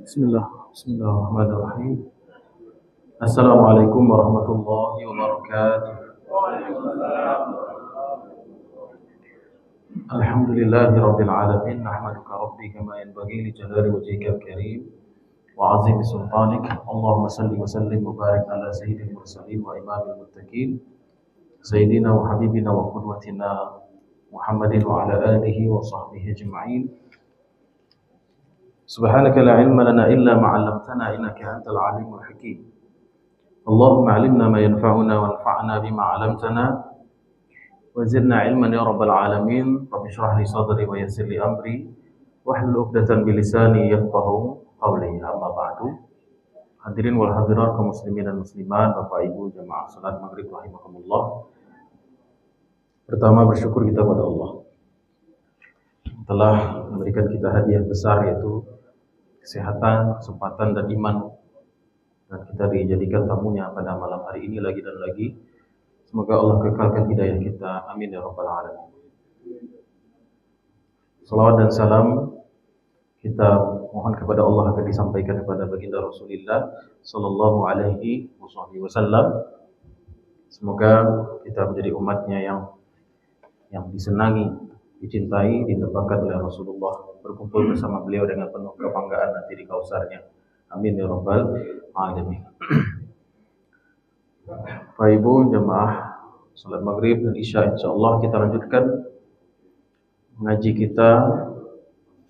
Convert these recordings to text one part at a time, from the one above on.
Bismillahirrahmanirrahim. Assalamualaikum warahmatullahi wabarakatuh. Alhamdulillahi rabbil alamin. Nahmaduka rabbi kama yanbaghi li jalali wajhika al-karim wa 'azimi sultanik. Allahumma salli wa sallim wa barik ala sayyidil mursalin wa imamil muttaqin sayyidina wa habibina wa qudwatina Muhammadin wa ala alihi wa sahbihi ajma'in. Subhanaka la ilma lana illa ma 'allamtana innaka antal alimul hakim. Allahumma 'allimna ma yanfa'una wanfa'na bima 'allamtana wa zidna ilman ya rabbal alamin. Rabbi shrah li sadri wa yassir li amri wahlul 'uqdatam bi lisani yafqahu qawli. Amma ba'du. Hadirin wal hadirat kaum muslimin dan muslimat, Bapak Ibu jamaah salat maghrib rahimakumullah. Pertama bersyukur kita kepada Allah telah memberikan kita hadiah besar, yaitu kesehatan, kesempatan dan iman, dan kita dijadikan tamunya pada malam hari ini lagi dan lagi. Semoga Allah kekalkan hidayah kita, amin ya rabbal alamin. Salawat dan salam kita mohon kepada Allah akan disampaikan kepada baginda Rasulullah sallallahu alaihi wasallam. Semoga kita menjadi umatnya yang disenangi, dicintai, didambakan oleh Rasulullah, berkumpul bersama beliau dengan penuh kebanggaan nanti di kausarnya. Amin ya rabbal alamin. Bapak Ibu jemaah salat maghrib dan isya, insyaallah kita lanjutkan mengaji kita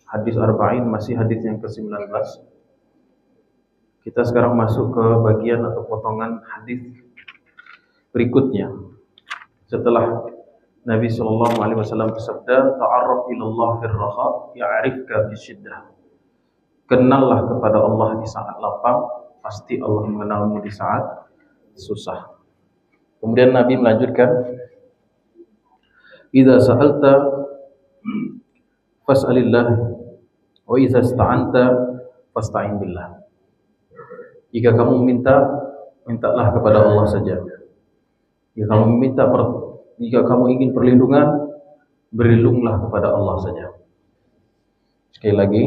hadis arba'in, masih hadis yang ke-19. Kita sekarang masuk ke bagian atau potongan hadis berikutnya. Setelah Nabi SAW bersabda, ta'arraf ilallah fir raha ya'rifka fis syiddah. Kenallah kepada Allah di saat lapang, pasti Allah mengenalmu di saat susah. Kemudian Nabi melanjutkan, idza sa'alta fas'alillah wa idza ista'anta fasta'in billah. Jika kamu minta, mintalah kepada Allah saja. Jika kamu ingin perlindungan, berlindunglah kepada Allah saja. Sekali lagi,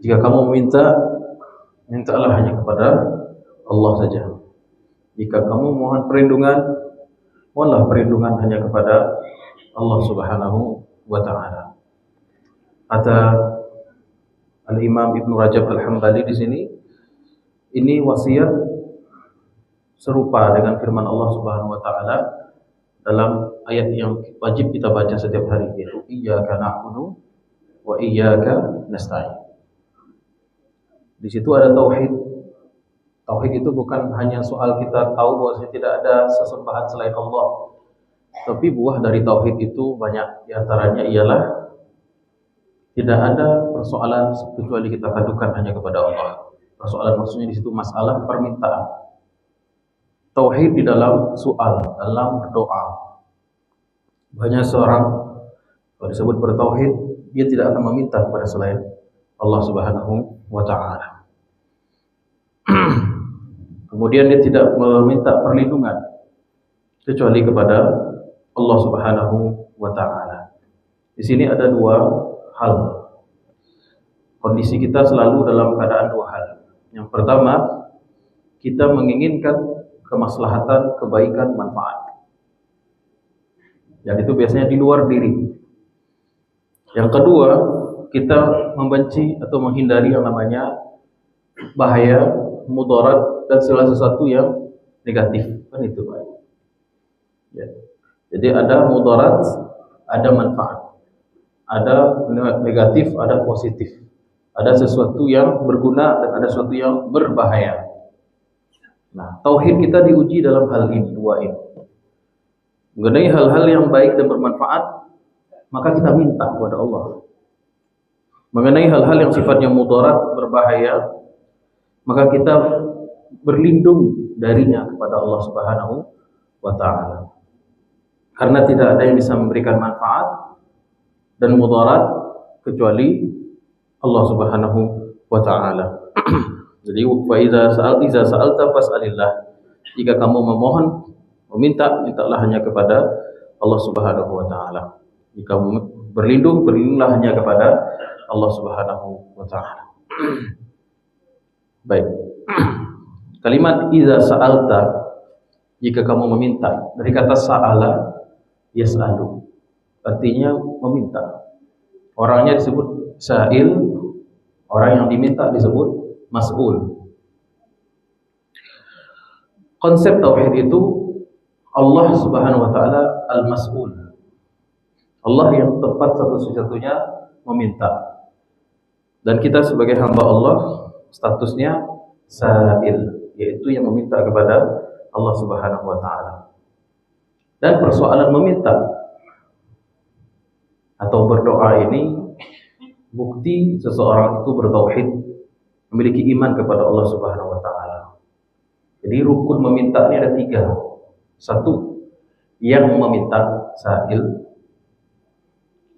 jika kamu meminta, mintalah hanya kepada Allah saja. Jika kamu mohon perlindungan, mohonlah perlindungan hanya kepada Allah Subhanahu wa ta'ala. Kata Al-Imam Ibnu Rajab Al-Hambali di sini, ini wasiat serupa dengan firman Allah Subhanahu wa ta'ala dalam ayat yang wajib kita baca setiap hari, yaitu iyyaka na'budu wa iyyaka nasta'in. Di situ ada tauhid. Tauhid itu bukan hanya soal kita tahu bahwa tidak ada sesembahan selain Allah, tapi buah dari tauhid itu banyak. Di antaranya ialah tidak ada persoalan kecuali kita kadukan hanya kepada Allah. Persoalan maksudnya di situ masalah permintaan. Tauhid di dalam soal, dalam berdoa. Banyak seorang kalau disebut bertauhid, dia tidak akan meminta kepada selain Allah Subhanahu wa ta'ala. Kemudian dia tidak meminta perlindungan kecuali kepada Allah Subhanahu wa ta'ala. Di sini ada dua hal. Kondisi kita selalu dalam keadaan dua hal. Yang pertama, kita menginginkan kemaslahatan, kebaikan, manfaat. Dan itu biasanya di luar diri. Yang kedua, kita membenci atau menghindari yang namanya bahaya, mudarat, dan segala sesuatu yang negatif. Kan itu, Pak. Ya. Jadi ada mudarat, ada manfaat. Ada negatif, ada positif. Ada sesuatu yang berguna dan ada sesuatu yang berbahaya. Nah, tauhid kita diuji dalam hal ini, dua ini. Mengenai hal-hal yang baik dan bermanfaat, maka kita minta kepada Allah. Mengenai hal-hal yang sifatnya mudarat, berbahaya, maka kita berlindung darinya kepada Allah Subhanahu wa ta'ala. Karena tidak ada yang bisa memberikan manfaat dan mudarat kecuali Allah Subhanahu wa ta'ala. Jadi fa iza sa'alta fas'alillah. Jika kamu memohon, meminta, mintalah hanya kepada Allah Subhanahu wa ta'ala. Jika berlindung, berlindunglah hanya kepada Allah Subhanahu wa ta'ala. Baik. Kalimat iza sa'alta, jika kamu meminta, dari kata sa'ala yas'alu, artinya meminta. Orangnya disebut sa'il, orang yang diminta disebut mas'ul. Konsep tauhid itu Allah Subhanahu wa ta'ala al-mas'ul. Allah yang tepat satu-satunya meminta. Dan kita sebagai hamba Allah statusnya sa'il, yaitu yang meminta kepada Allah Subhanahu wa ta'ala. Dan persoalan meminta atau berdoa ini bukti seseorang itu bertauhid, memiliki iman kepada Allah Subhanahu wa ta'ala. Jadi rukun meminta ini ada 3. 1, yang meminta, sa'il.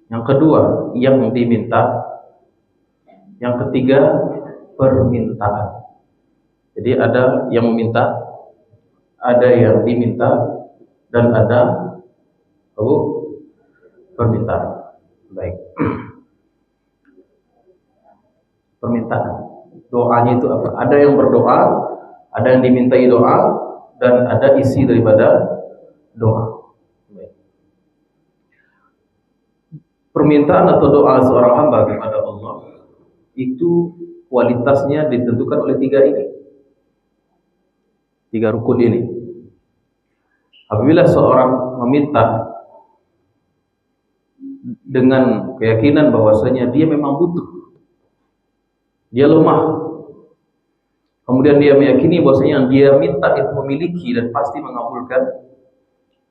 Yang kedua, yang diminta. Yang ketiga, permintaan. Jadi ada yang meminta, ada yang diminta, dan ada permintaan. Baik. Permintaan. Doanya itu apa? Ada yang berdoa, ada yang dimintai doa, dan ada isi daripada doa. Baik. Permintaan atau doa seorang hamba kepada Allah itu kualitasnya ditentukan oleh 3 ini. 3 rukun ini. Apabila seorang meminta dengan keyakinan bahwasanya dia memang butuh, dia lemah, kemudian dia meyakini bahwasanya yang dia minta itu memiliki dan pasti mengabulkan,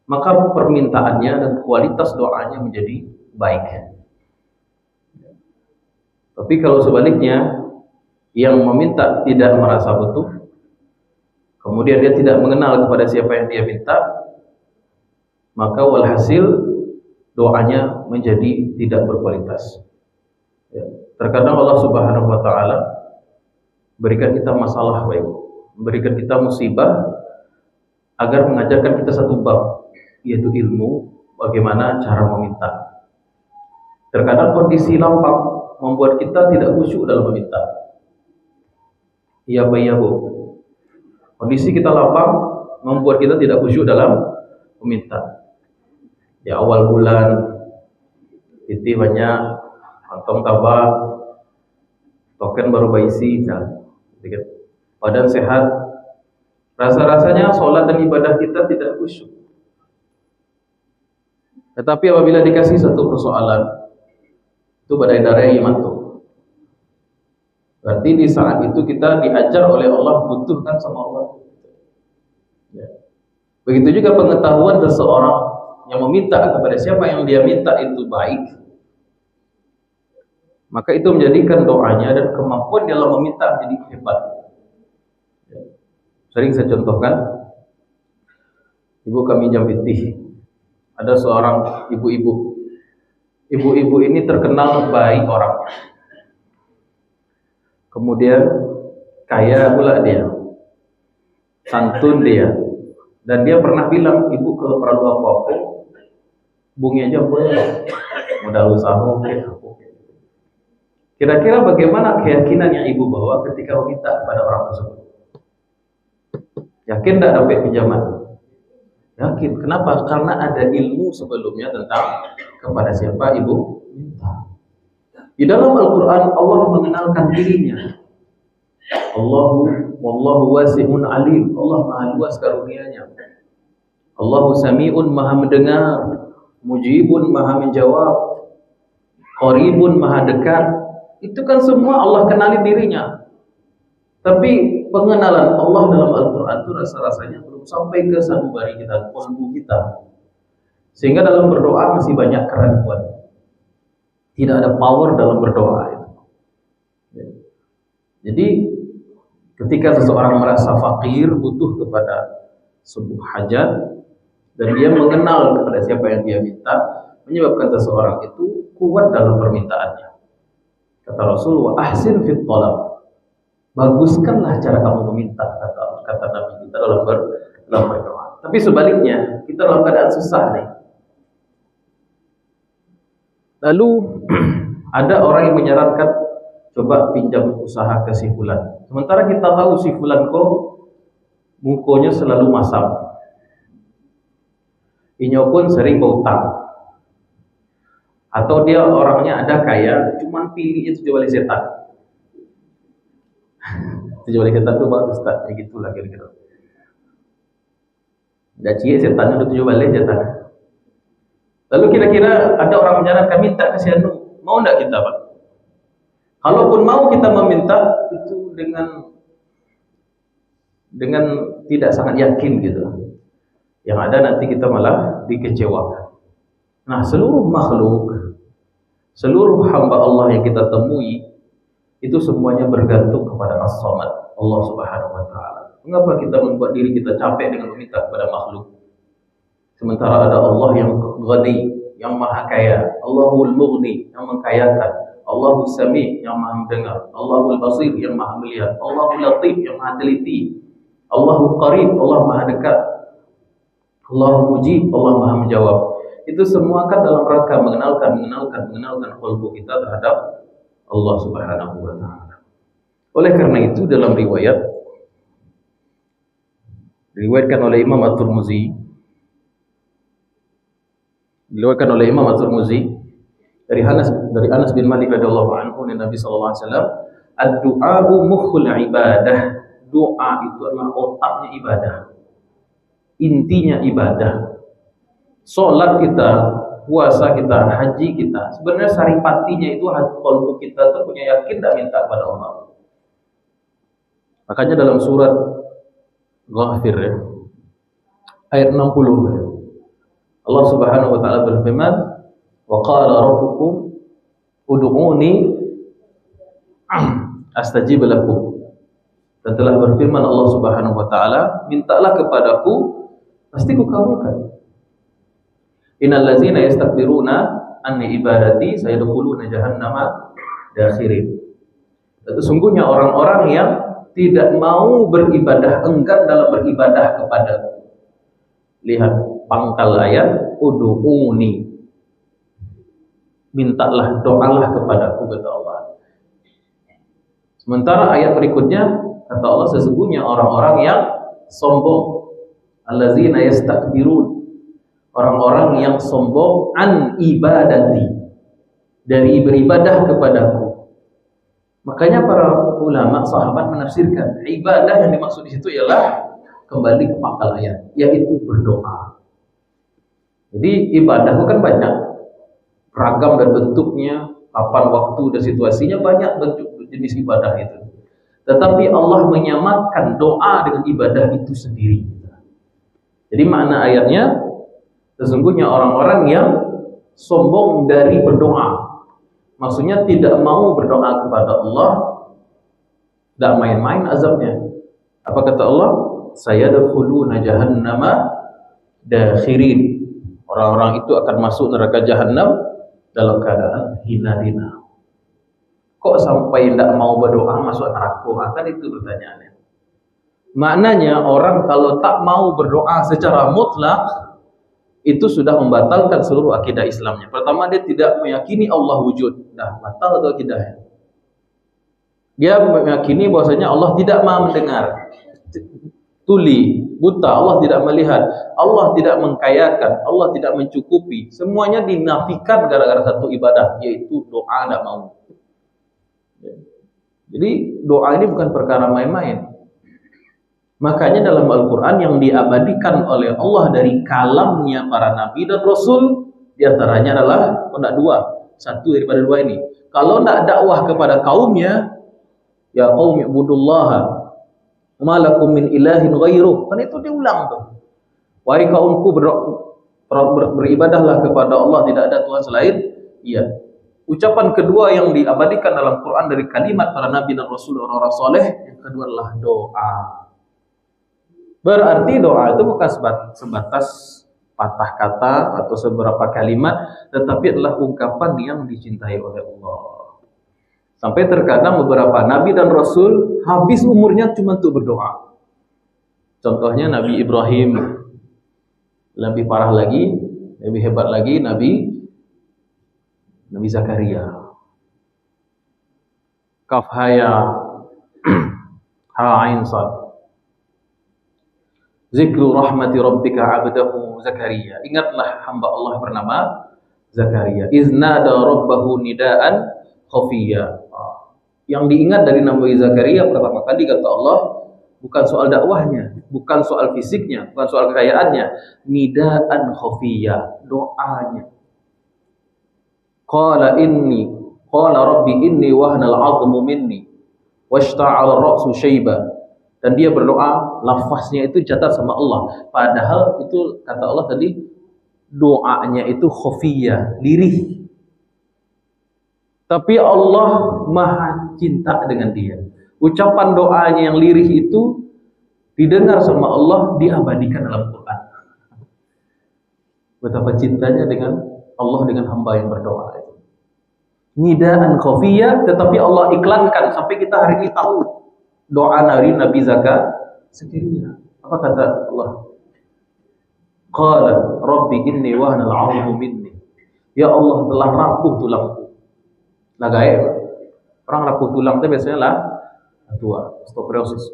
maka permintaannya dan kualitas doanya menjadi baik. Tapi kalau sebaliknya, yang meminta tidak merasa butuh, kemudian dia tidak mengenal kepada siapa yang dia minta, maka walhasil doanya menjadi tidak berkualitas. Ya. Terkadang Allah Subhanahu wa ta'ala berikan kita masalah baik, memberikan kita musibah agar mengajarkan kita satu bab, yaitu ilmu bagaimana cara meminta. Terkadang kondisi lapang membuat kita tidak khusyuk dalam meminta. Iya Pak, iya Bu. Kondisi kita lapang membuat kita tidak khusyuk dalam meminta. Ya awal bulan, titih banyak, kantong tabak, token baru baisi, badan sehat, rasa-rasanya sholat dan ibadah kita tidak khusyuk. Tetapi apabila dikasih satu persoalan, itu badai darah iman tuh. Berarti di saat itu kita diajar oleh Allah butuhkan sama Allah. Ya. Begitu juga pengetahuan seseorang yang meminta kepada siapa yang dia minta itu baik, maka itu menjadikan doanya dan kemampuan dalam meminta menjadi hebat. Ya. Sering saya contohkan, ibu kami Jambi, ada seorang ibu-ibu. Ibu-ibu ini terkenal baik orang, kemudian kaya pula dia, santun dia, dan dia pernah bilang, ibu kalau perlu apa-apa bunyi aja boleh, modal usaha oke. Kira-kira bagaimana keyakinan yang ibu bawa ketika meminta kepada orang tersebut? Yakin tidak dapat pinjaman? Yakin. Kenapa? Karena ada ilmu sebelumnya tentang kepada siapa ibu minta. Di dalam Al-Quran Allah mengenalkan dirinya. Wallahu wasi'un alim. Allah maha luas karunia-Nya. Allahu sami'un maha mendengar, mujibun maha menjawab, qaribun maha dekat. Itu kan semua Allah kenali dirinya. Tapi pengenalan Allah dalam Al-Quran itu rasa-rasanya belum sampai ke sanubari kita, kolbu kita. Sehingga dalam berdoa masih banyak keraguan. Tidak ada power dalam berdoa itu. Jadi ketika seseorang merasa fakir, butuh kepada sebuah hajat, dan dia mengenal kepada siapa yang dia minta, menyebabkan seseorang itu kuat dalam permintaannya. Kata Rasul, wa ahsin fit talab. Baguskanlah cara kamu meminta, kata Nabi kita dalam berdoa. Tapi sebaliknya, kita dalam keadaan susah nih. Lalu ada orang yang menyarankan, coba pinjam usaha ke si fulan. Sementara kita tahu si fulan kok mukonya selalu masam. Inyo pun sering berutang. Atau dia orangnya ada kaya, cuman pilihnya tujuh wali setan. Tujuh wali setan itu bagus tak? Ya gitulah kira-kira. Dah cie setannya udah tujuh wali setan. Lalu kira-kira ada orang menyarankan minta ke si anu, mau enggak kita, Pak? Kalaupun mau kita meminta itu dengan tidak sangat yakin gitu. Yang ada nanti kita malah dikecewakan. Nah, seluruh makhluk, seluruh hamba Allah yang kita temui itu semuanya bergantung kepada As-Samad, Allah Subhanahu wa taala. Mengapa kita membuat diri kita capek dengan meminta kepada makhluk? Sementara ada Allah yang Ghani, yang Maha Kaya, Allahul Mughni, yang mengkayakan, Allahus Sami, yang Maha mendengar, Allahul Basir, yang Maha melihat, Allahul Latif, yang Maha teliti, Allahul Qarib, Allah Maha dekat, Allahul Mujib, Allah Maha menjawab. Itu semua kan dalam rangka mengenalkan qalbu kita terhadap Allah Subhanahu wa taala. Oleh karena itu dalam diriwayatkan oleh Imam At-Tirmizi, dari Anas bin Malik radhiyallahu anhu, Nabi sallallahu alaihi wasallam, ad-du'a'u mukhul ibadah. Doa itu adalah otaknya ibadah. Intinya ibadah. Salat kita, puasa kita, haji kita, sebenarnya saripatinya itu hati qalbu kita tuh punya yakin dan minta kepada Allah. Makanya dalam surat Ghafir ayat 60 Allah Subhanahu wa taala berfirman, wa qala rabbukum ud'uni astajib lakum. Dan telah berfirman Allah Subhanahu wa taala, mintalah kepadaku pasti kukabulkan. Innal ladzina yastakbiruna an ibadati sayadkhuluna jahannama dakhirin. Sesungguhnya orang-orang yang tidak mau beribadah, enggan dalam beribadah kepadaku. Lihat pangkal ayat, ud'uni. Mintalah, doalah kepadaku, kata Allah. Sementara ayat berikutnya kata Allah, sesungguhnya orang-orang yang sombong, allazina yastakbirun, orang-orang yang sombong an ibadati, dari beribadah kepadaku. Makanya para ulama sahabat menafsirkan ibadah yang dimaksud di situ ialah kembali ke pangkal ayat, yaitu berdoa. Jadi ibadah itu kan banyak ragam dan bentuknya, kapan waktu dan situasinya, banyak bentuk jenis ibadah itu. Tetapi Allah menyamakan doa dengan ibadah itu sendiri. Jadi makna ayatnya, sesungguhnya orang-orang yang sombong dari berdoa. Maksudnya tidak mau berdoa kepada Allah, tidak main-main azabnya. Apa kata Allah? Sayadkhuluna jahannama dakhirin. Orang-orang itu akan masuk neraka jahanam dalam keadaan hina-hina. Kok sampai tidak mau berdoa masuk neraka? Kan itu pertanyaannya. Maknanya orang kalau tak mau berdoa secara mutlak, itu sudah membatalkan seluruh akidah Islamnya. Pertama, dia tidak meyakini Allah wujud. Dah batal atau akidahnya. Dia meyakini bahwasanya Allah tidak maha mendengar, tuli, buta, Allah tidak melihat, Allah tidak mengkayakan, Allah tidak mencukupi. Semuanya dinafikan gara-gara satu ibadah, yaitu doa tidak mau. Jadi doa ini bukan perkara main-main. Makanya dalam Al-Quran yang diabadikan oleh Allah dari kalamnya para nabi dan rasul, diantaranya adalah dua, satu daripada dua ini. Kalau tidak dakwah kepada kaumnya, ya qaumi ibudullaha ma lakum min ilahin ghairuh, kan itu diulang tuh. Wahai kaumku, beribadahlah kepada Allah, tidak ada Tuhan selain Dia. Ucapan kedua yang diabadikan dalam Quran dari kalimat para nabi dan rasul dan orang soleh, yang kedua adalah doa. Berarti doa itu bukan sebatas patah kata atau seberapa kalimat, tetapi adalah ungkapan yang dicintai oleh Allah. Sampai terkadang beberapa nabi dan rasul habis umurnya cuma untuk berdoa. Contohnya Nabi Ibrahim, lebih parah lagi, lebih hebat lagi Nabi Zakaria. Kaf haya ha ain sad. Zikru rahmati rabbika 'abdahu Zakaria. Ingatlah hamba Allah bernama Zakaria. Iznada rabbahu nidaan khafiyya. Yang diingat dari Nabi Zakaria pertama kali kata Allah, bukan soal dakwahnya, bukan soal fisiknya, bukan soal kekayaannya, nidaan khafiyya, doanya. Qala rabbi inni wahnal 'azmu minni washta'ala ar-ra'su shayba. Dan dia berdoa, lafaznya itu catat sama Allah. Padahal itu kata Allah tadi, doanya itu khafiyah, lirih. Tapi Allah maha cinta dengan dia. Ucapan doanya yang lirih itu didengar sama Allah, diabadikan dalam Quran. Betapa cintanya dengan Allah dengan hamba yang berdoa. Nidaan khafiyah, tetapi Allah iklankan sampai kita hari ini tahu doa dari Nabi Zakaria. Apa kata Allah? Qala rabbi inni wahnal 'azmu minni. Ya Allah, telah rapuh tulangku. Lah gaib. Orang rapuh tulang itu biasanya lah tua, osteoporosis.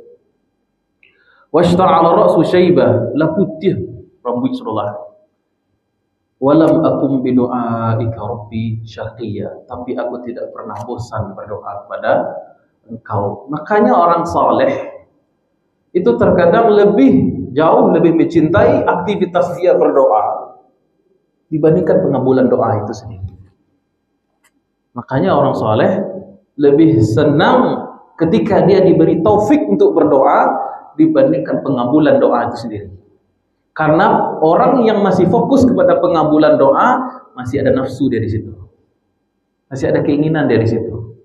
Washta'ala ra'su shayba, la putih rambut sebelah. Walam akum bidu'aika rabbi syaqiyya. Tapi aku tidak pernah bosan berdoa kepada Engkau. Makanya orang saleh itu terkadang jauh lebih mencintai aktivitas dia berdoa dibandingkan pengabulan doa itu sendiri. Makanya orang saleh lebih senang ketika dia diberi taufik untuk berdoa dibandingkan pengabulan doa itu sendiri. Karena orang yang masih fokus kepada pengabulan doa masih ada nafsu dia di situ. Masih ada keinginan dia di situ.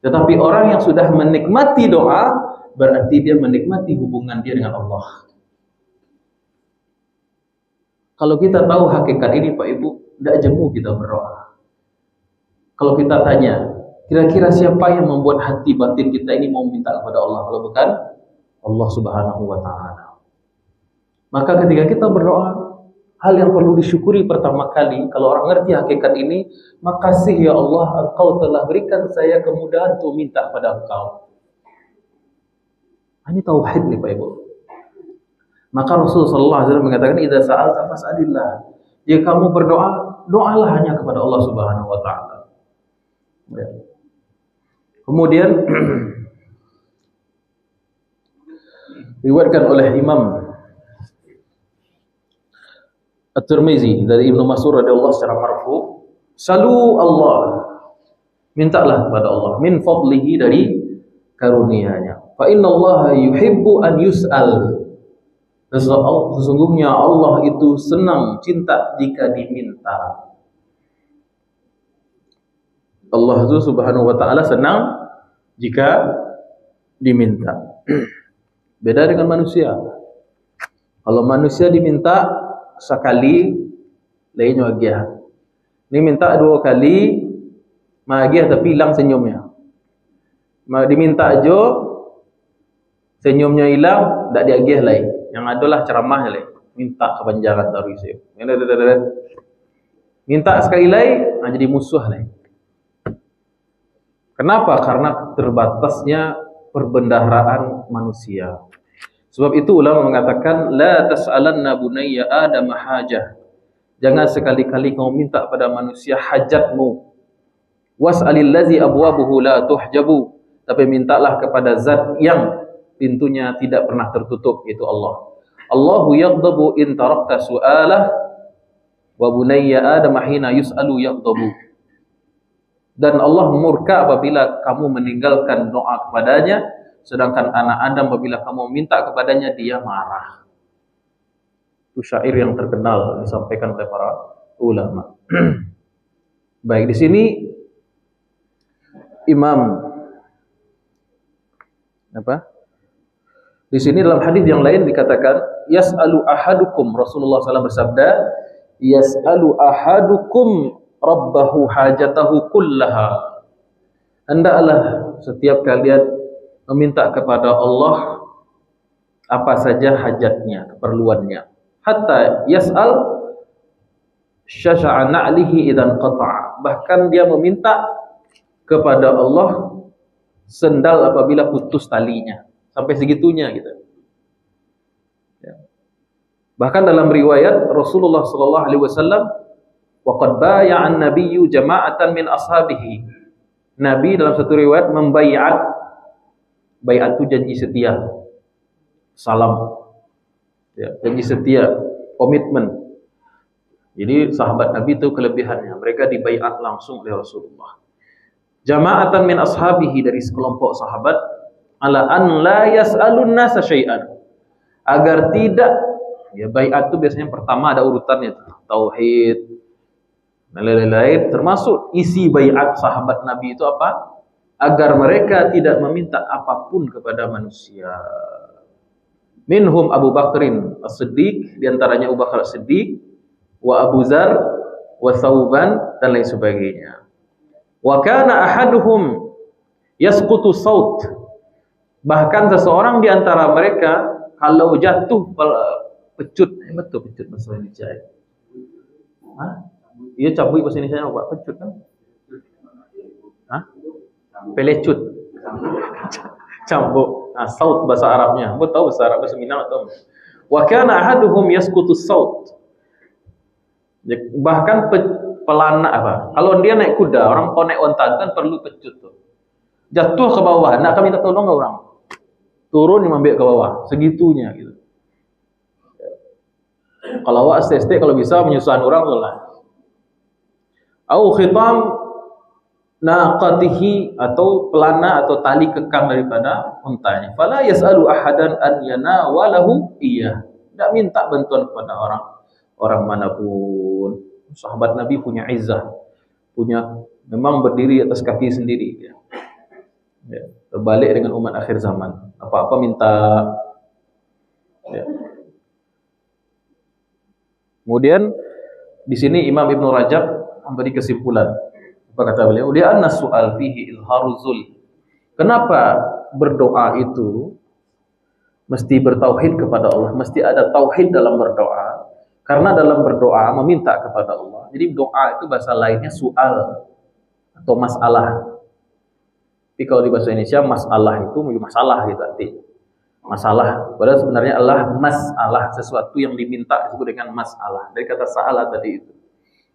Tetapi orang yang sudah menikmati doa, berarti dia menikmati hubungan dia dengan Allah. Kalau kita tahu hakikat ini Pak Ibu, tidak jemu kita berdoa. Kalau kita tanya, kira-kira siapa yang membuat hati batin kita ini mau minta kepada Allah? Kalau bukan Allah Subhanahu wa Ta'ala. Maka ketika kita berdoa, hal yang perlu disyukuri pertama kali, kalau orang ngerti hakikat ini, makasih ya Allah, Engkau telah berikan saya kemudahan untuk minta pada Engkau. Ini tauhid nih Pak Ibu. Maka Rasulullah SAW mengatakan, idza sa'alta fas'alillah. Jika kamu berdoa, doalah hanya kepada Allah Subhanahu wa Ta'ala. Ya. Kemudian diriwayatkan oleh Imam At-Tirmizi dari Ibnu Mas'ud radhiyallahu secara marfu, salu Allah, mintalah kepada Allah min fadlihi, dari karunia-Nya. Fa innallaha yuhibbu an yus'al. Sesungguhnya Allah itu senang, cinta jika diminta. Allah itu Subhanahu wa Ta'ala senang jika diminta. Beda dengan manusia. Kalau manusia diminta sekali, lainnya bahagia. Ini minta 2 kali, bahagia tapi hilang senyumnya. Diminta aja, senyumnya hilang, tak diagih lain. Yang adalah ceramah lain. Minta kepanjangan dari saya. Minta sekali lain, jadi musuh lain. Kenapa? Karena terbatasnya perbendaharaan manusia. Sebab itu ulama mengatakan, la tas'alanna bunayya Adam hajah. Jangan sekali-kali kau minta pada manusia hajatmu. Was'alil ladzi abwabuhu la tuhjabu. Tapi mintalah kepada zat yang pintunya tidak pernah tertutup, yaitu Allah. Allahu yaghdabu in tarakta su'alah wa bunayya Adam hina yus'alu yaghdabu. Dan Allah murka apabila kamu meninggalkan doa kepadanya, sedangkan anak Adam apabila kamu minta kepadanya dia marah. Itu syair yang terkenal disampaikan oleh para ulama. Baik, di sini Imam Di sini dalam hadis yang lain dikatakan yas'alu ahadukum, Rasulullah SAW bersabda, yas'alu ahadukum rabbahu hajatahu kullaha. Hendaklah setiap kalian meminta kepada Allah apa saja hajatnya, keperluannya. Hatta yas'al syasha'a na'lihi idan qata'a. Bahkan dia meminta kepada Allah sendal apabila putus talinya. Sampai segitunya gitu. Ya. Bahkan dalam riwayat Rasulullah sallallahu alaihi wasallam, waqad bay'an nabiyyu jama'atan min ashabihi. Nabi dalam satu riwayat membaiat. Baiat itu janji setia. Salam. Ya, janji setia, komitmen. Jadi sahabat Nabi itu kelebihannya, mereka dibaiat langsung oleh Rasulullah. Jama'atan min ashabihi, dari sekelompok sahabat, ala an la yas'alun nasa syai'an, agar tidak, ya baiat itu biasanya pertama ada urutannya, tauhid dan lain-lain, termasuk isi baiat sahabat Nabi itu apa? Agar mereka tidak meminta apapun kepada manusia. Minhum Abu Bakrin As-Siddiq, diantaranya Abu Bakar As-Siddiq, wa Abu Zar, wa Thauban, dan lain sebagainya. Wa kana ahaduhum yasqutu saut, bahkan seseorang di antara mereka kalau jatuh pecut, betul pecut bahasa Indonesia ya? Hah? Iya cabui bahasa Indonesia apa? Pecut kan? Hah? Pelecut. Cambuk. Nah, saut bahasa Arabnya. Kamu tahu bahasa Arab, bahasa Minang atau? Wa kana ahaduhum yasqutu saut. Bahkan pelana apa? Kalau dia naik kuda, orang kalau naik onta kan perlu pecut tuh. Jatuh ke bawah, nak kami minta tolong enggak orang? Turun yang ambil ke bawah, segitunya gitu. Kalau awak STST kalau bisa menyusahkan orang tuh lah. Au khitam naqatihi, atau pelana atau tali kekang daripada untanya. Fala yas'alu ahadan an yanawalahu iya. Tidak minta bantuan kepada orang manapun. Sahabat Nabi punya izzah, memang berdiri atas kaki sendiri. Ya, terbalik dengan umat akhir zaman. Apa-apa minta. Ya. Kemudian di sini Imam Ibn Rajab memberi kesimpulan. Apa kata beliau? Li'anna su'al fihi izharu zul. Kenapa berdoa itu mesti bertauhid kepada Allah, mesti ada tauhid dalam berdoa? Karena dalam berdoa meminta kepada Allah. Jadi doa itu bahasa lainnya su'al atau masalah. Tapi kalau di bahasa Indonesia masalah itu masalah gitu arti. Masalah. Padahal sebenarnya Allah masalah, sesuatu yang diminta disebut dengan masalah. Dari kata sa'alah tadi itu.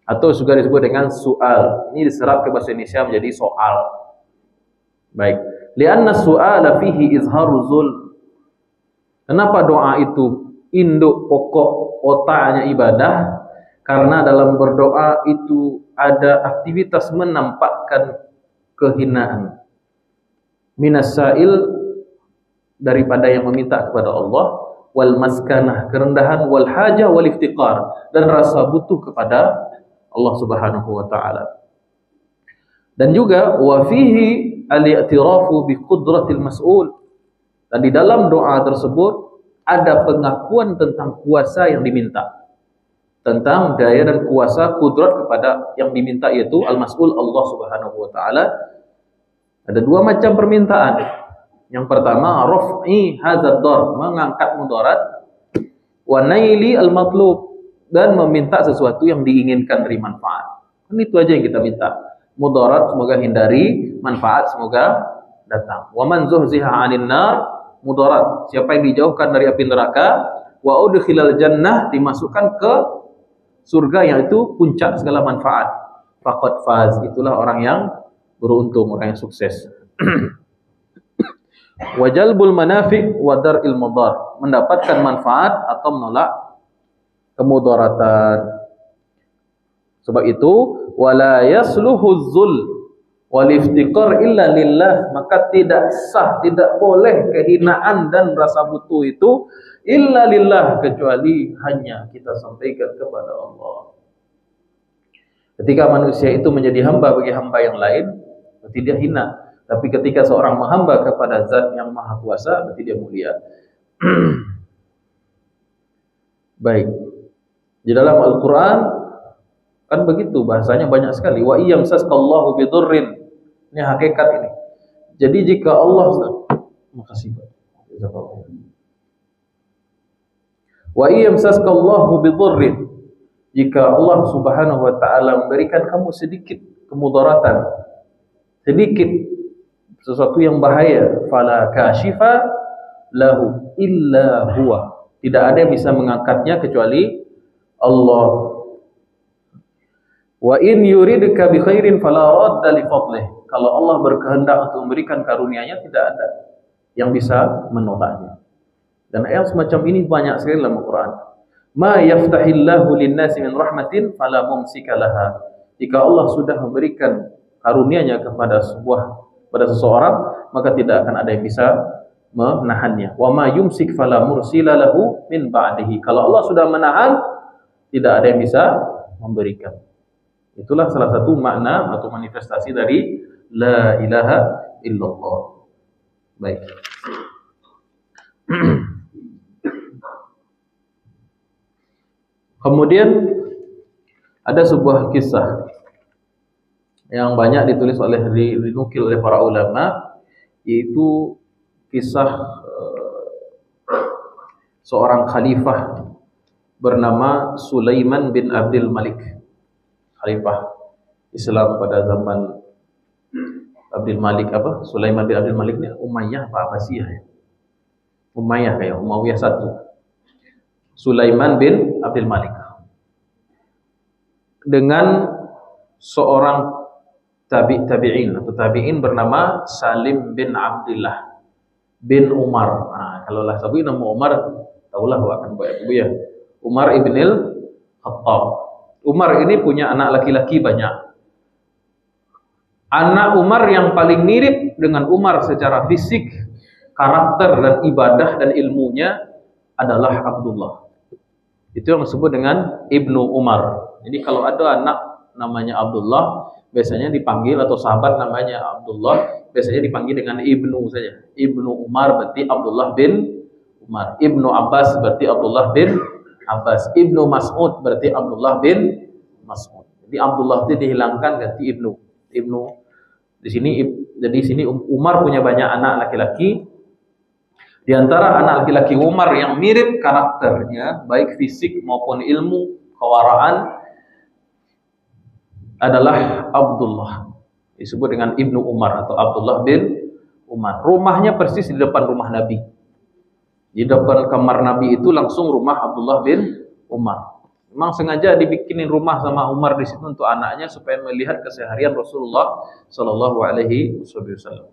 Atau juga disebut dengan su'al. Ini diserap ke bahasa Indonesia menjadi soal. Baik. Lianna su'ala fihi izharu zul. Kenapa doa itu induk pokok otaknya ibadah? Karena dalam berdoa itu ada aktivitas menampakkan kehinaan. Minas sa'il, daripada yang meminta kepada Allah, wal maskanah, kerendahan, wal hajah, wal iftiqar, dan rasa butuh kepada Allah Subhanahu wa taala. Dan juga wa fihi al-i'tirafu bi qudratil mas'ul. Dan di dalam doa tersebut ada pengakuan tentang kuasa yang diminta, tentang daya dan kuasa kudrat kepada yang diminta, yaitu al-mas'ul Allah Subhanahu wa taala. Ada dua macam permintaan. Yang pertama, raf'i hadzal dar, mengangkat mudarat, wa naili al-matlub, dan meminta sesuatu yang diinginkan dari manfaat. Kan itu aja yang kita minta. Mudarat semoga hindari, manfaat semoga datang. Wa man zuhziha 'anil nar, mudarat, siapa yang dijauhkan dari api neraka, wa udkhilal jannah, dimasukkan ke surga yang itu puncak segala manfaat. Faqad faz, itulah orang yang beruntung, orang yang sukses. Wajalbul manafi' wa dar'il madar, mendapatkan manfaat atau menolak kemudaratan. Sebab itu wala yasluhu zul, Wal iftiqar illa lillah, maka tidak sah, tidak boleh kehinaan dan rasa butuh itu illa lillah, kecuali hanya kita sampaikan kepada Allah. Ketika manusia itu menjadi hamba bagi hamba yang lain, berarti dia hina. Tapi ketika seorang menghamba kepada Zat yang Maha Kuasa, berarti dia mulia. Baik. Di dalam Al-Quran kan begitu, bahasanya banyak sekali. Wa iyamsaskallahu bidurrin. Ini hakikat ini. Jadi jika Allah, makasih Pak. Wa iyamsaskallahu bidurrin. Jika Allah Subhanahu wa taala memberikan kamu sedikit kemudaratan, sedikit sesuatu yang bahaya, fala kashifa lahu illa huwa. Tidak ada yang bisa mengangkatnya kecuali Allah. Wa in yuridka bi khairin fala radda li fadlih. Kalau Allah berkehendak untuk memberikan karunia-Nya, tidak ada yang bisa menolaknya. Dan ayat semacam ini banyak sekali dalam Al-Quran. Ma yaftahillahu lin-nasi min rahmatin fala mumsika laha. Jika Allah sudah memberikan karunia-Nya kepada seseorang, maka tidak akan ada yang bisa menahannya. Wa ma yumsik fala mursila lahu min ba'dihi. Kalau Allah sudah menahan, tidak ada yang bisa memberikan. Itulah salah satu makna atau manifestasi dari la ilaha illallah. Baik. Kemudian ada sebuah kisah yang banyak ditulis dinukil oleh para ulama, yaitu kisah seorang khalifah bernama Sulaiman bin Abdul Malik. Khalifah Islam pada zaman Abdul Malik Sulaiman bin Abdul Malik ini Umayyah apa Abbasiyah ya? Umayyah kayak Umayyah 1. Sulaiman bin Abdul Malik dengan seorang tabi'in atau tabi'in bernama Salim bin Abdullah bin Umar. Nah, kalau lah sabi nama Umar, tahulah akan banyak ya. Umar ibnil Khattab. Umar ini punya anak laki-laki banyak. Anak Umar yang paling mirip dengan Umar secara fisik, karakter dan ibadah dan ilmunya adalah Abdullah. Itu yang disebut dengan Ibnu Umar. Jadi kalau ada anak namanya Abdullah, biasanya dipanggil, atau sahabat namanya Abdullah, biasanya dipanggil dengan Ibnu saja. Ibnu Umar berarti Abdullah bin Umar. Ibnu Abbas berarti Abdullah bin Abbas. Ibnu Mas'ud berarti Abdullah bin Mas'ud. Jadi Abdullah itu dihilangkan, ganti Ibnu. Ibnu di sini, jadi sini Umar punya banyak anak laki-laki. Di antara anak laki-laki Umar yang mirip karakternya, baik fisik maupun ilmu, kewaraan, adalah Abdullah. Disebut dengan Ibnu Umar atau Abdullah bin Umar. Rumahnya persis di depan rumah Nabi. Di depan kamar Nabi itu langsung rumah Abdullah bin Umar. Memang sengaja dibikinin rumah sama Umar di situ untuk anaknya supaya melihat keseharian Rasulullah Shallallahu Alaihi Wasallam.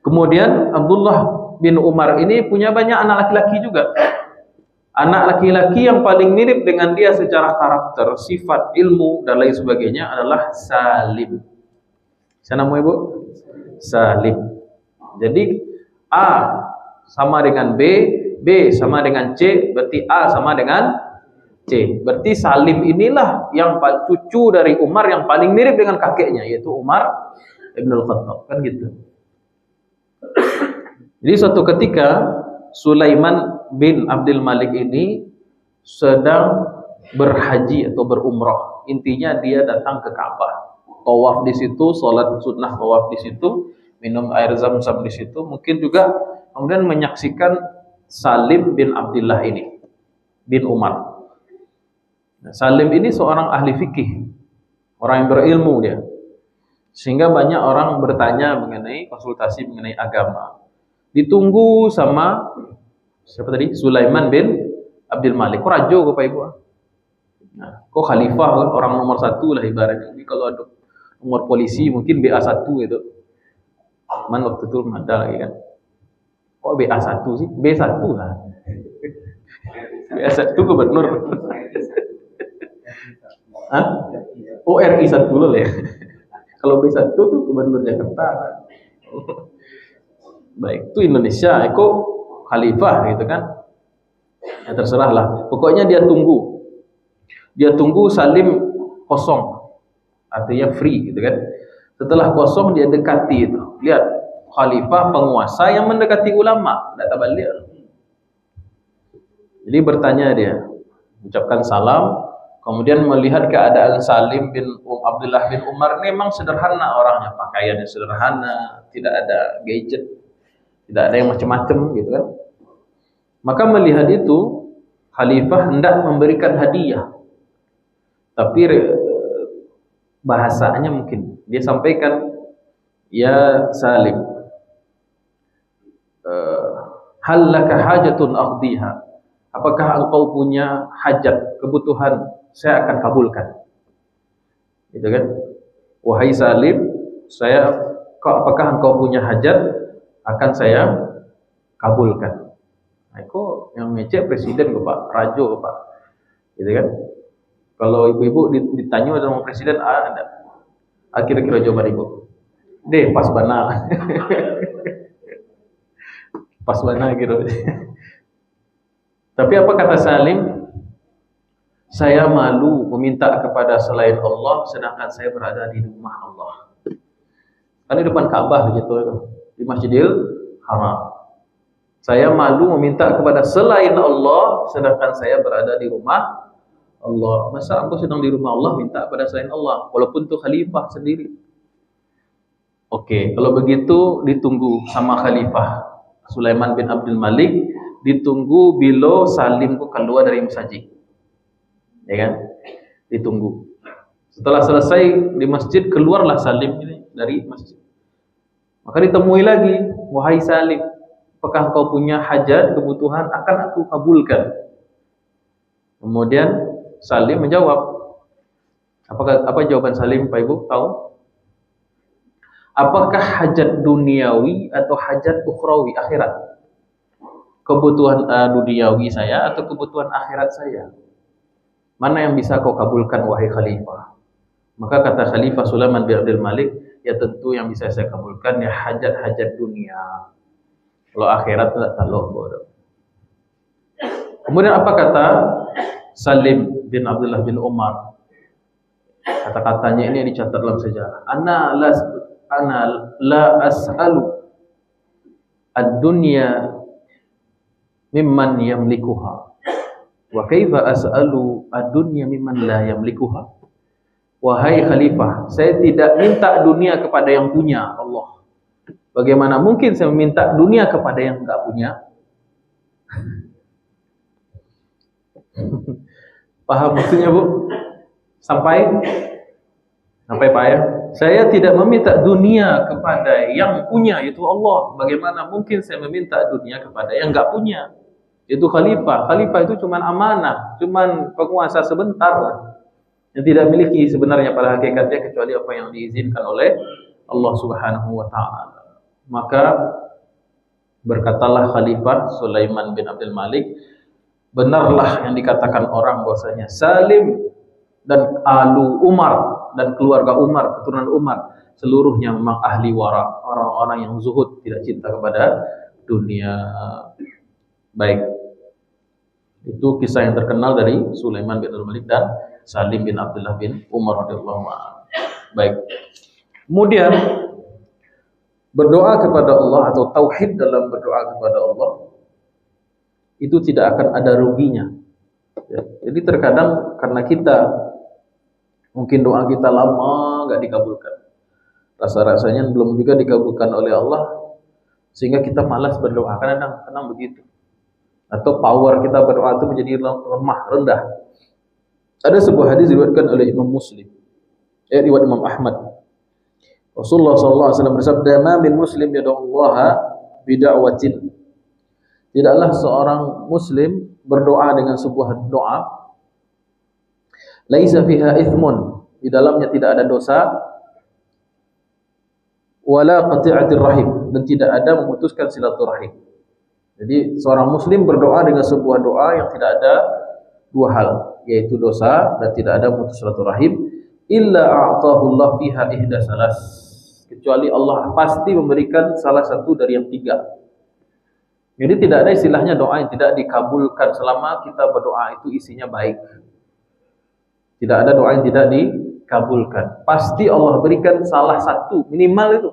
Kemudian Abdullah bin Umar ini punya banyak anak laki-laki juga. Anak laki-laki yang paling mirip dengan dia secara karakter, sifat, ilmu dan lain sebagainya adalah Salim. Siapa nama ibu? Salim. Jadi A sama dengan B, B sama dengan C, berarti A sama dengan C. Berarti Salim inilah yang cucu dari Umar yang paling mirip dengan kakeknya, yaitu Umar Ibnul Khattab, kan gitu. Jadi suatu ketika Sulaiman bin Abdul Malik ini sedang berhaji atau berumrah. Intinya dia datang ke Ka'bah, tawaf di situ, salat sunnah tawaf di situ, minum air zam-zam di situ. Mungkin juga kemudian menyaksikan Salim bin Abdullah ini bin Umar. Nah, Salim ini seorang ahli fikih, orang yang berilmu dia. Sehingga banyak orang bertanya mengenai konsultasi mengenai agama. Ditunggu sama siapa tadi? Sulaiman bin Abdul Malik. Kok rajo kok Pak Ibu? Nah, kok khalifah lah, orang nomor 1 lah ibaratnya. Jadi kalau ada nomor polisi mungkin BA1 itu. Man waktu itu ada lagi kan. Kok BA1 sih? B1 lah. BA1 gubernur. Hah? Oh RI 1 loh ya. Kalau B1 tuh Gubernur Jakarta kan. Baik, itu Indonesia, Eko khalifah gitu kan. Ya terserah lah. Pokoknya dia tunggu. Dia tunggu Salim kosong. Artinya free gitu kan. Setelah kosong dia dekati itu. Lihat, khalifah penguasa yang mendekati ulama, tidak tabalik. Jadi bertanya dia, ucapkan salam, kemudian melihat keadaan Salim bin Abdullah bin Umar memang sederhana orangnya, pakaiannya sederhana, tidak ada gadget, tidak ada yang macam-macam gitu kan. Maka melihat itu, khalifah hendak memberikan hadiah. Tapi bahasanya mungkin dia sampaikan, ya Salim, hal laka hajatun aqdiha, apakah engkau punya hajat, kebutuhan, saya akan kabulkan. Gitu kan? Wahai Salim, apakah engkau punya hajat, akan saya kabulkan. Nah, itu yang ngecek presiden kok Pak, rajo kok Pak. Gitu kan? Kalau ibu-ibu ditanya sama presiden, ada. Kira-kira jawaban ibu. Deh, pas bana. Pas bana gitu. Tapi apa kata Salim? Saya malu meminta kepada selain Allah, sedangkan saya berada di rumah Allah. Kan di depan Ka'bah gitu, di Masjidil Haram. Saya malu meminta kepada selain Allah, sedangkan saya berada di rumah Allah. Masa aku sedang di rumah Allah minta pada selain Allah, walaupun itu khalifah sendiri. Oke, kalau begitu ditunggu sama khalifah Sulaiman bin Abdul Malik, ditunggu bila Salim keluar dari masjid. Ya kan? Ditunggu. Setelah selesai di masjid, keluarlah Salim ini dari masjid. Maka ditemui lagi, wahai Salim, apakah kau punya hajat, kebutuhan, akan aku kabulkan. Kemudian Salim menjawab. Apa jawaban Salim, Pak Ibu? Tahu? Apakah hajat duniawi atau hajat ukhrawi, akhirat? Kebutuhan duniawi saya atau kebutuhan akhirat saya? Mana yang bisa kau kabulkan, wahai khalifah? Maka kata Khalifah Sulaiman bin Abdul Malik, ya tentu yang bisa saya kabulkan ya hajat-hajat dunia. Kalau akhirat tidak tahu bodoh. Kemudian apa kata Salim bin Abdullah bin Umar? Kata-katanya ini dicatat dalam sejarah. Ana la as'alu ad-dunya mimman yamlikuha. Wa kaifa as'alu ad-dunya mimman la yamlikuha? Wahai khalifah, saya tidak minta dunia kepada yang punya, Allah. Bagaimana mungkin saya meminta dunia kepada yang enggak punya? Paham maksudnya, Bu? Sampai Pak ya? Saya tidak meminta dunia kepada yang punya, yaitu Allah. Bagaimana mungkin saya meminta dunia kepada yang enggak punya? Itu khalifah. Khalifah itu cuma amanah, cuma penguasa sebentar lah, yang tidak miliki sebenarnya pada hakikatnya kecuali apa yang diizinkan oleh Allah Subhanahu wa taala. Maka berkatalah Khalifah Sulaiman bin Abdul Malik, benarlah yang dikatakan orang bahwasanya Salim dan alu Umar dan keluarga Umar, keturunan Umar, seluruhnya memang ahli wara, orang-orang yang zuhud, tidak cinta kepada dunia. Baik. Itu kisah yang terkenal dari Sulaiman bin Abdul Malik dan Salim bin Abdullah bin Umar radhiyallahu anhu. Baik. Kemudian berdoa kepada Allah atau tauhid dalam berdoa kepada Allah itu tidak akan ada ruginya. Ya. Jadi terkadang karena kita mungkin doa kita lama enggak dikabulkan, rasa-rasanya belum juga dikabulkan oleh Allah, sehingga kita malas berdoa. Kadang begitu. Atau power kita berdoa itu menjadi lemah, rendah. Ada sebuah hadis diriwayatkan oleh Imam Muslim, riwayat Imam Ahmad. Rasulullah sallallahu alaihi wasallam bersabda, "Ma min muslim yad'ullaha bid'awatin." Tidaklah seorang muslim berdoa dengan sebuah doa laisa fiha ithmun, di dalamnya tidak ada dosa, wala qati'atir rahim, dan tidak ada memutuskan silaturahim. Jadi seorang muslim berdoa dengan sebuah doa yang tidak ada dua hal, yaitu dosa dan tidak ada memutus silaturahim. illa a'tahu Allah fiha ihda salas, kecuali Allah pasti memberikan salah satu dari yang tiga. Jadi tidak ada istilahnya doa yang tidak dikabulkan selama kita berdoa itu isinya baik. Tidak ada doa yang tidak dikabulkan. Pasti Allah berikan salah satu, minimal itu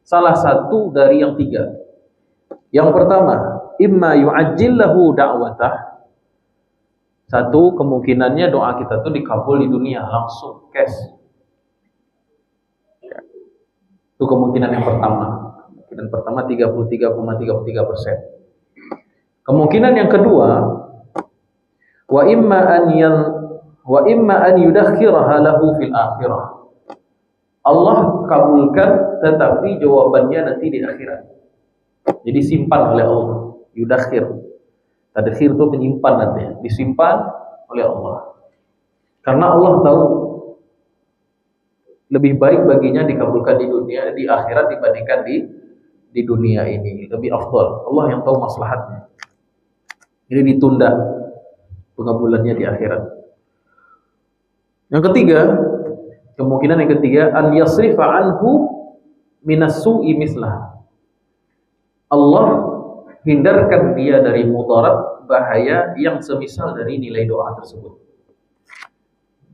salah satu dari yang tiga. Yang pertama, imma yu'ajjillahu da'watah. Satu, kemungkinannya doa kita tuh dikabul di dunia langsung cash. Itu kemungkinan yang pertama. Kemungkinan pertama 33,33%. Kemungkinan yang kedua, wa imma an yudakhiraha lahu fil akhirah. Allah kabulkan tetapi jawabannya nanti di akhirat. Jadi simpan oleh Allah. Yudakhir. Tadkhir itu menyimpan nanti, disimpan oleh Allah. Karena Allah tahu lebih baik baginya dikabulkan di dunia, di akhirat dibandingkan di dunia ini. Lebih afdal. Allah yang tahu maslahatnya. Jadi ditunda pengabulannya di akhirat. Yang ketiga, kemungkinan yang ketiga, an yasrifa anhu minas su'i mislah. Allah hindarkan dia dari mudarat, bahaya yang semisal dari nilai doa tersebut.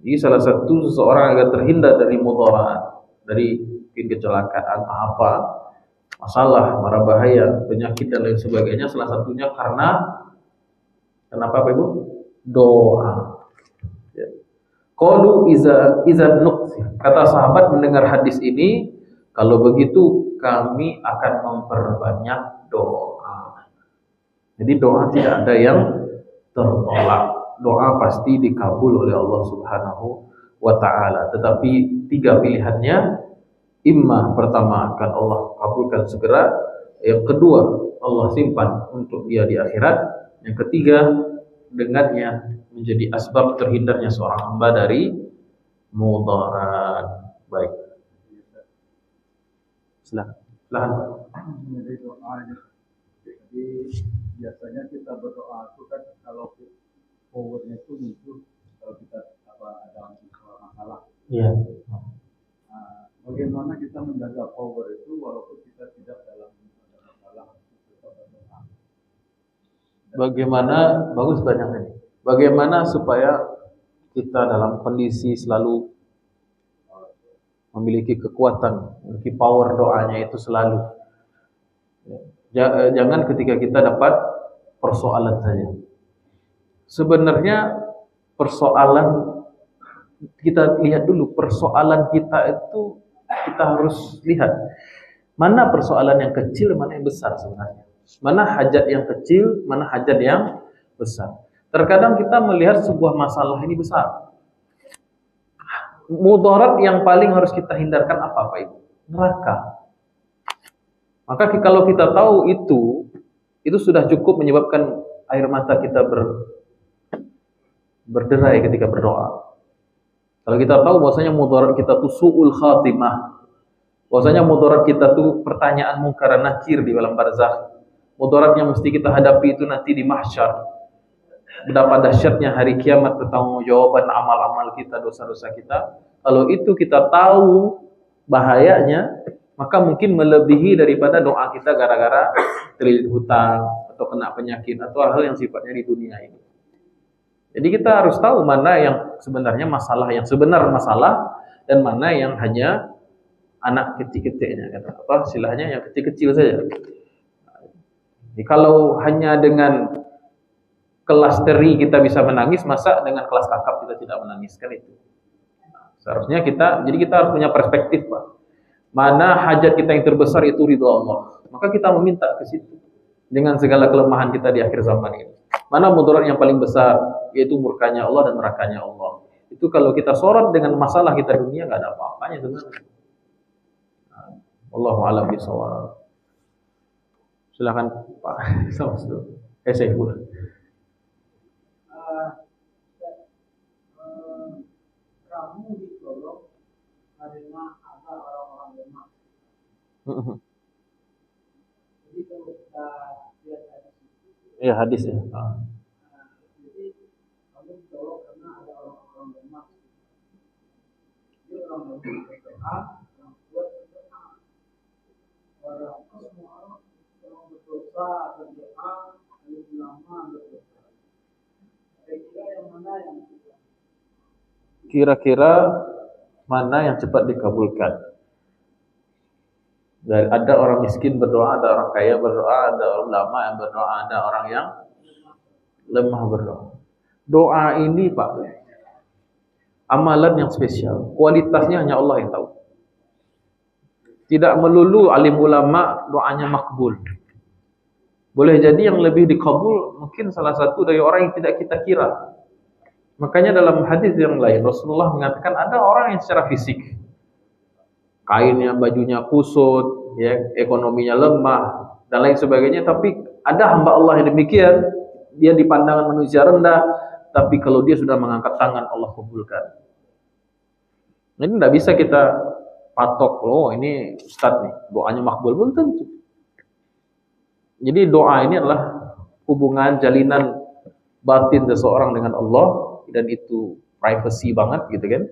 Jadi salah satu seseorang agar terhindar dari mudarat, dari kecelakaan apa, masalah, mara bahaya, penyakit dan lain sebagainya, salah satunya karena kenapa Pak Ibu? Doa. Qalu iza nuqsir. Kata sahabat mendengar hadis ini, kalau begitu kami akan memperbanyak doa. Jadi doa tidak ada yang tertolak. Doa pasti dikabul oleh Allah Subhanahu wa taala. Tetapi tiga pilihannya, imma pertama akan Allah kabulkan segera, yang kedua Allah simpan untuk dia di akhirat, yang ketiga dengannya menjadi asbab terhindarnya seorang hamba dari mudarat. Baik. Silakan. Jadi doa, jadi biasanya kita berdoa itu kan kalau powernya itu muncul kalau kita ada masalah. Iya. Bagaimana kita menjaga power itu walaupun kita tidak dalam masalah? Bagaimana, bagus pertanyaan ini. Bagaimana supaya kita dalam kondisi selalu memiliki kekuatan, memiliki power doanya itu selalu. Jangan ketika kita dapat persoalan saja. Sebenarnya persoalan, kita lihat dulu persoalan kita itu, kita harus lihat mana persoalan yang kecil, mana yang besar sebenarnya. Mana hajat yang kecil, mana hajat yang besar. Terkadang kita melihat sebuah masalah ini besar. Mudarat yang paling harus kita hindarkan apa Pak Ibu? Neraka. Maka kalau kita tahu itu sudah cukup menyebabkan air mata kita berderai ketika berdoa. Kalau kita tahu bahwasanya mudarat kita tuh su'ul khatimah, bahwasanya mudarat kita tuh pertanyaan mungkar dan nakir di alam barzakh, mudarat yang mesti kita hadapi itu nanti di mahsyar, betapa dahsyatnya hari kiamat, pertanggungjawaban amal-amal kita, dosa-dosa kita. Kalau itu kita tahu bahayanya, maka mungkin melebihi daripada doa kita gara-gara terlilit hutang atau kena penyakit atau hal yang sifatnya di dunia ini. Jadi kita harus tahu mana yang sebenarnya masalah, yang sebenar masalah, dan mana yang hanya anak kecil-kecilnya, kata apa istilahnya, yang kecil-kecil saja. Jadi kalau hanya dengan kelas teri kita bisa menangis, masa dengan kelas kakap kita tidak menangis, kan itu. Seharusnya jadi kita harus punya perspektif, Pak. Mana hajat kita yang terbesar itu ridho Allah, maka kita meminta ke situ dengan segala kelemahan kita di akhir zaman ini. Mana mudarat yang paling besar, yaitu murkanya Allah dan nerakanya Allah. Itu kalau kita sorot dengan masalah kita dunia, nggak ada apa-apanya sebenarnya. Wallahu a'lam bishawab. Silakan Pak. Saya pula. Kamu ditolong karena ada orang-orang lemah. Jadi kalau kita lihat hadis itu, ya hadis ya. Jadi kamu ditolong karena ada orang-orang lemah. Kira-kira mana yang cepat dikabulkan? Ada orang miskin berdoa, ada orang kaya berdoa, ada orang ulama yang berdoa, ada orang yang lemah berdoa. Doa ini Pak, amalan yang spesial. Kualitasnya hanya Allah yang tahu. Tidak melulu alim ulama doanya makbul. Boleh jadi yang lebih dikabul mungkin salah satu dari orang yang tidak kita kira. Makanya dalam hadis yang lain Rasulullah mengatakan ada orang yang secara fisik kainnya, bajunya kusut, ya, ekonominya lemah dan lain sebagainya, tapi ada hamba Allah yang demikian, dia di pandangan manusia rendah, tapi kalau dia sudah mengangkat tangan Allah kabulkan. Ini tidak bisa kita patok, oh ini ustaz nih, doanya makbul, belum tentu. Jadi doa ini adalah hubungan jalinan batin seseorang dengan Allah, dan itu privacy banget gitu kan.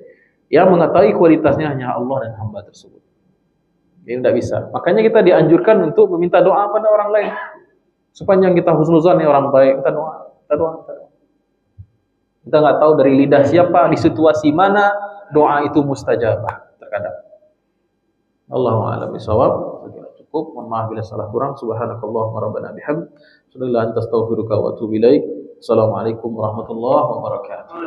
Yang mengetahui kualitasnya hanya Allah dan hamba tersebut. Ini tidak bisa. Makanya kita dianjurkan untuk meminta doa pada orang lain. Sepanjang kita husnuzan nih orang baik, kita doa. Kita nggak tahu dari lidah siapa, di situasi mana doa itu mustajabah terkadang. Allahu a'lam bishawab. Cukup. Mohon maaf bila salah kurang. Subhanakallahumma rabbana bihamd. Subhanallah anta astaghfiruka wa atubu ilaik. Assalamualaikum warahmatullahi wabarakatuh.